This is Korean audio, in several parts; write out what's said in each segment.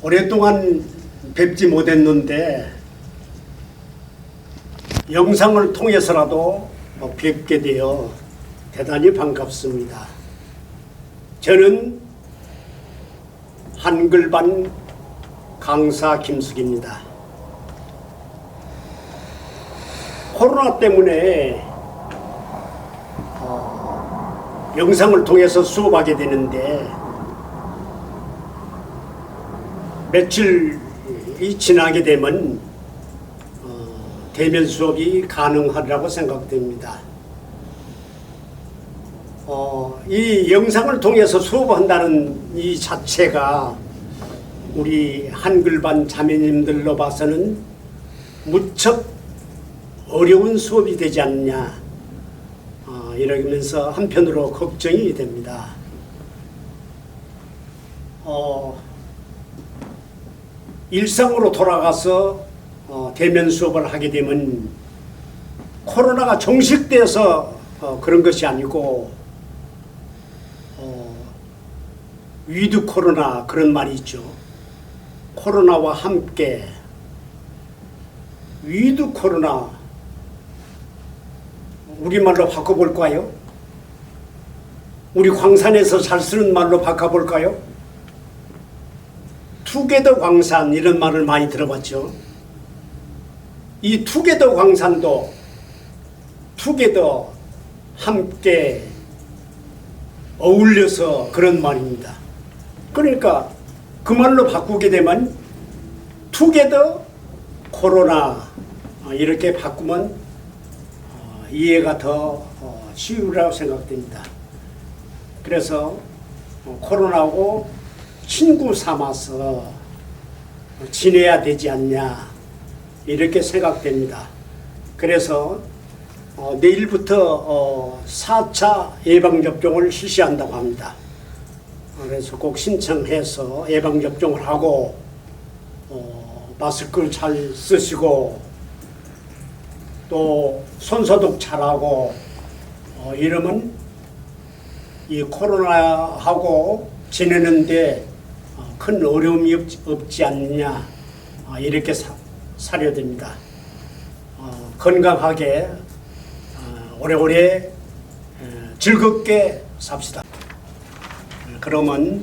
오랫동안 뵙지 못했는데 영상을 통해서라도 뵙게 되어 대단히 반갑습니다. 저는 한글반 강사 김숙입니다. 코로나 때문에 영상을 통해서 수업하게 되는데 며칠이 지나게 되면 대면 수업이 가능하리라고 생각됩니다. 이 영상을 통해서 수업한다는 이 자체가 우리 한글반 자매님들로 봐서는 무척 어려운 수업이 되지 않느냐, 이러면서 한편으로 걱정이 됩니다. 일상으로 돌아가서 대면 수업을 하게 되면 코로나가 종식돼서 그런 것이 아니고 위드 코로나 그런 말이 있죠. 코로나와 함께 위드 코로나 우리말로 바꿔볼까요? 우리 광산에서 잘 쓰는 말로 바꿔볼까요? 투게더 광산 이런 말을 많이 들어봤죠. 이 투게더 광산도 투게더 함께 어울려서 그런 말입니다. 그러니까 그 말로 바꾸게 되면 투게더 코로나 이렇게 바꾸면 이해가 더 쉬우리라고 생각됩니다. 그래서 코로나하고 친구 삼아서 지내야 되지 않냐 이렇게 생각됩니다. 그래서 내일부터 4차 예방접종을 실시한다고 합니다. 그래서 꼭 신청해서 예방접종을 하고 마스크를 잘 쓰시고 또 손소독 잘하고 이러면 이 코로나하고 지내는데 큰 어려움이 없지 않느냐 이렇게 사료됩니다. 건강하게 오래오래 즐겁게 삽시다. 그러면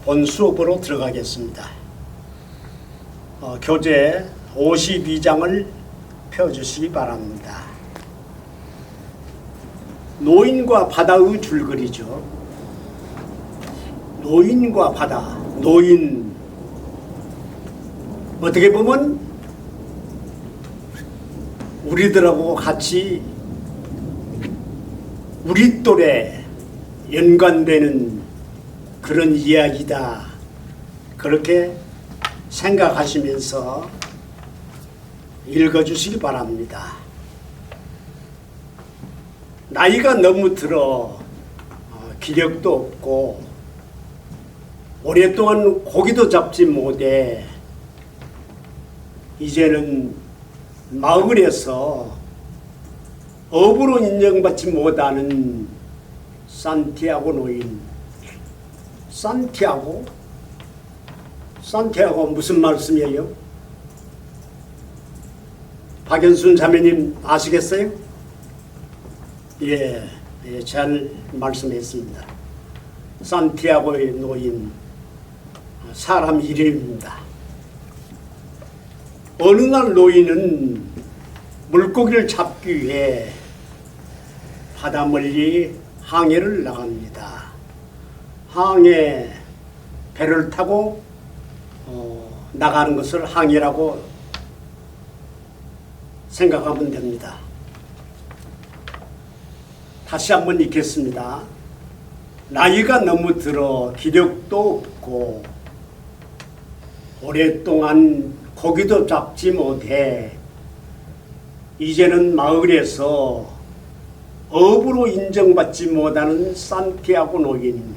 본 수업으로 들어가겠습니다. 교재 52장을 펴주시기 바랍니다. 노인과 바다의 줄거리죠. 노인과 바다, 노인 어떻게 보면 우리들하고 같이 우리 또래 연관되는 그런 이야기다 그렇게 생각하시면서 읽어주시기 바랍니다. 나이가 너무 들어 기력도 없고 오랫동안 고기도 잡지 못해 이제는 마을에서 업으로 인정받지 못하는 산티아고 노인. 산티아고 무슨 말씀이에요? 박연순 자매님 아시겠어요? 예, 잘 말씀했습니다. 산티아고의 노인, 사람 이름입니다. 어느 날 노인은 물고기를 잡기 위해 바다 멀리 항해를 나갑니다. 항해 배를 타고 나가는 것을 항해라고 생각하면 됩니다. 다시 한번 읽겠습니다. 나이가 너무 들어 기력도 없고 오랫동안 고기도 잡지 못해 이제는 마을에서 업으로 인정받지 못하는 산티아고 노인.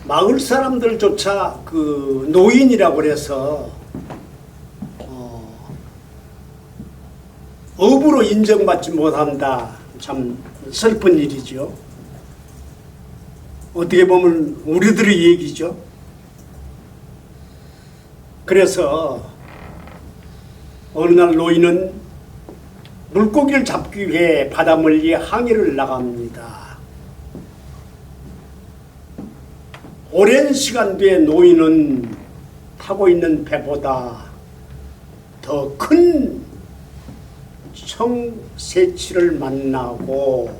마을 사람들조차 그 노인이라고 해서 업으로 인정받지 못한다. 참 슬픈 일이죠. 어떻게 보면 우리들의 얘기죠. 그래서 어느 날 노인은 물고기를 잡기 위해 바다 멀리 항해를 나갑니다. 오랜 시간 뒤에 노인은 타고 있는 배보다 더 큰 청새치를 만나고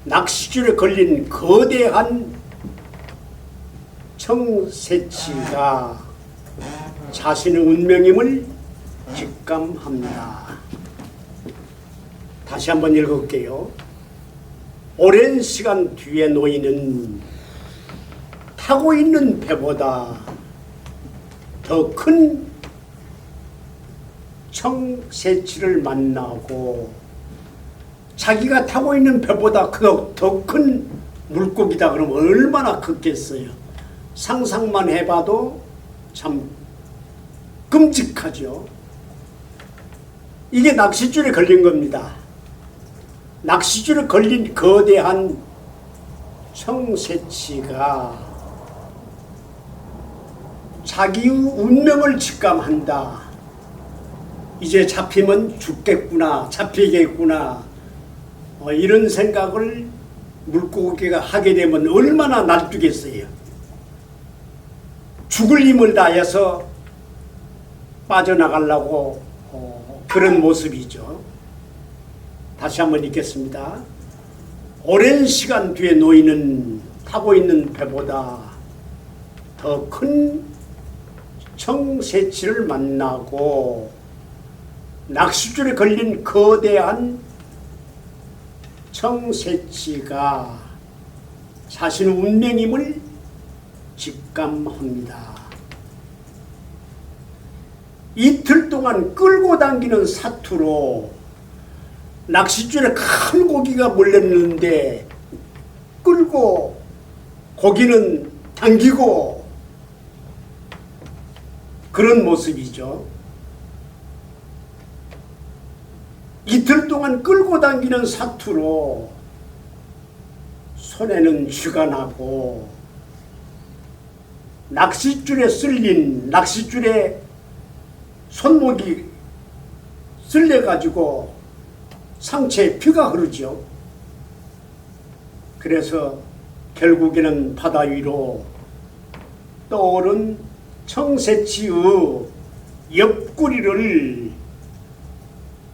낚싯줄에 걸린 거대한 청새치가 자신의 운명임을 직감합니다. 다시 한번 읽을게요. 오랜 시간 뒤에 노인은 타고 있는 배보다 더 큰 청새치를 만나고 자기가 타고 있는 배보다 더 큰 물고기다 그러면 얼마나 컸겠어요. 상상만 해봐도 참 끔찍하죠. 이게 낚싯줄에 걸린 겁니다. 낚싯줄에 걸린 거대한 청새치가 자기의 운명을 직감한다. 이제 잡히면 죽겠구나, 잡히겠구나, 이런 생각을 물고기가 하게 되면 얼마나 날뛰겠어요. 죽을 힘을 다해서 빠져나가려고 그런 모습이죠. 다시 한번 읽겠습니다. 오랜 시간 뒤에 노인은 타고 있는 배보다 더 큰 청새치를 만나고 낚싯줄에 걸린 거대한 청새치가 자신의 운명임을 직감합니다. 이틀 동안 끌고 당기는 사투로 낚싯줄에 큰 고기가 몰렸는데 끌고 고기는 당기고 그런 모습이죠. 이틀 동안 끌고 당기는 사투로 손에는 쥐가 나고 낚싯줄에 쓸린 낚싯줄에 손목이 쓸려가지고 상체에 피가 흐르죠. 그래서 결국에는 바다 위로 떠오른 청새치의 옆구리를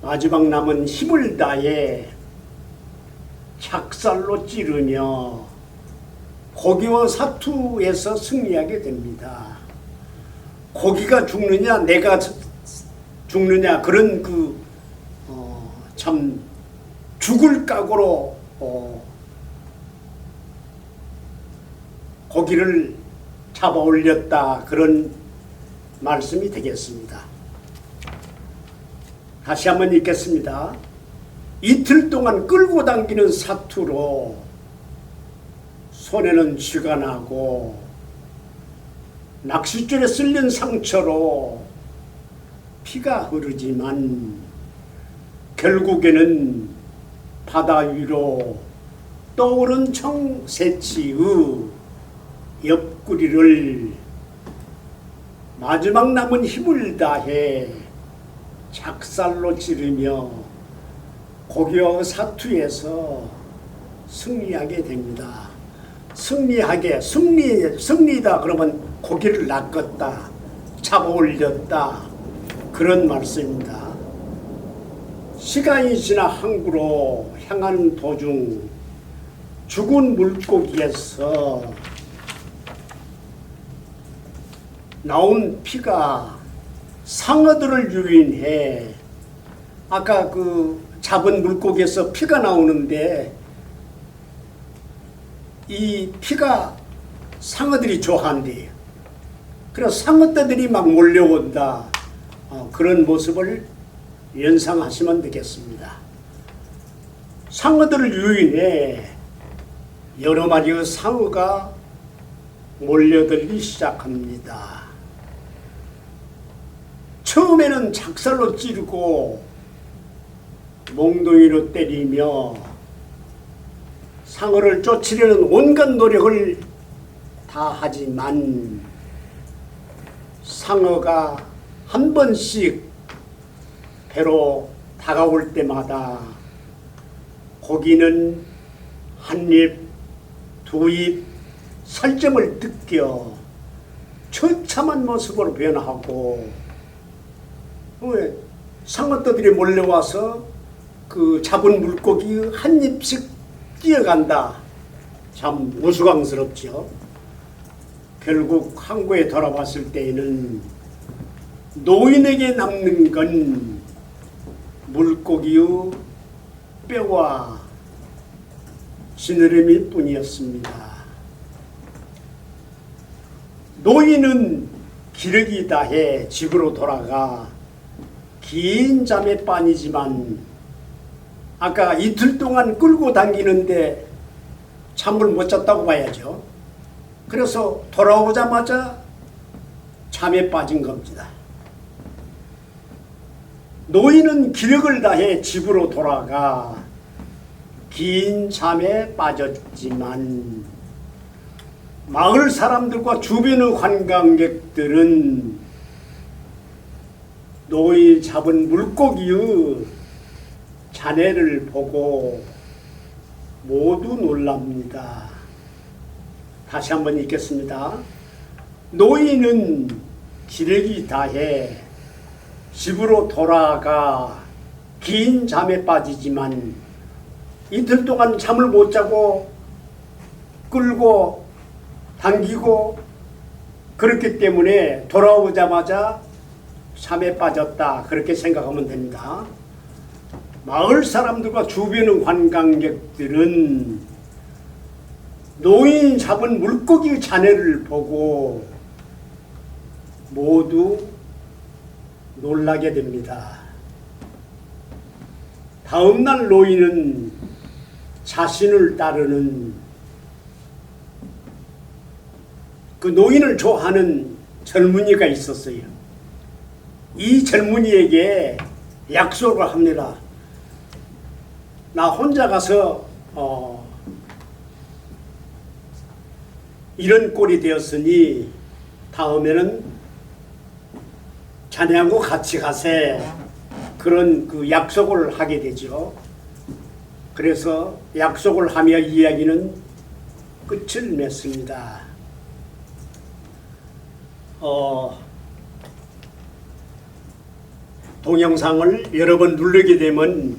마지막 남은 힘을 다해 작살로 찌르며 고기와 사투에서 승리하게 됩니다. 고기가 죽느냐 내가 죽느냐 그런 참 죽을 각오로 고기를 잡아 올렸다 그런 말씀이 되겠습니다. 다시 한번 읽겠습니다. 이틀 동안 끌고 당기는 사투로 손에는 쥐가 나고 낚싯줄에 쓸린 상처로 피가 흐르지만 결국에는 바다 위로 떠오른 청새치의 옆구리를 마지막 남은 힘을 다해 작살로 찌르며 고기와 사투에서 승리하게 됩니다. 승리다 그러면 고기를 낚았다, 잡아 올렸다 그런 말씀입니다. 시간이 지나 항구로 향하는 도중 죽은 물고기에서 나온 피가 상어들을 유인해 아까 그 잡은 물고기에서 피가 나오는데 이 피가 상어들이 좋아한대요. 그래서 상어떼들이 막 몰려온다. 그런 모습을 연상하시면 되겠습니다. 상어들을 유인해 여러 마리의 상어가 몰려들기 시작합니다. 처음에는 작살로 찌르고 몽둥이로 때리며 상어를 쫓으려는 온갖 노력을 다 하지만 상어가 한 번씩 배로 다가올 때마다 고기는 한 입, 두 입 살점을 뜯겨 처참한 모습으로 변하고, 상어떼들이 몰려와서 그 잡은 물고기 한 입씩 뛰어간다. 참 우스꽝스럽죠. 결국 항구에 돌아왔을 때에는 노인에게 남는 건 물고기의 뼈와 지느러미 뿐이었습니다. 노인은 기력이 다해 집으로 돌아가 긴 잠에 빠지지만 아까 이틀 동안 끌고 당기는데 잠을 못 잤다고 봐야죠. 그래서 돌아오자마자 잠에 빠진 겁니다. 노인은 기력을 다해 집으로 돌아가 긴 잠에 빠졌지만 마을 사람들과 주변의 관광객들은 노인이 잡은 물고기의 잔해를 보고 모두 놀랍니다. 다시 한번 읽겠습니다. 노인은 기력이 다해 집으로 돌아가 긴 잠에 빠지지만 이틀 동안 잠을 못 자고 끌고 당기고 그렇기 때문에 돌아오자마자 잠에 빠졌다, 그렇게 생각하면 됩니다. 마을 사람들과 주변의 관광객들은 노인 잡은 물고기 잔해를 보고 모두 놀라게 됩니다. 다음 날 노인은 자신을 따르는 그 노인을 좋아하는 젊은이가 있었어요. 이 젊은이에게 약속을 합니다. 나 혼자 가서 이런 꼴이 되었으니 다음에는 자네하고 같이 가세. 그런 그 약속을 하게 되죠. 그래서 약속을 하며 이야기는 끝을 맺습니다. 동영상을 여러 번 누르게 되면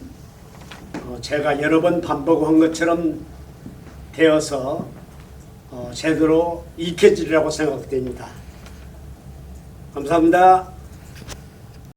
제가 여러 번 반복한 것처럼 되어서 제대로 익혀지리라고 생각됩니다. 감사합니다.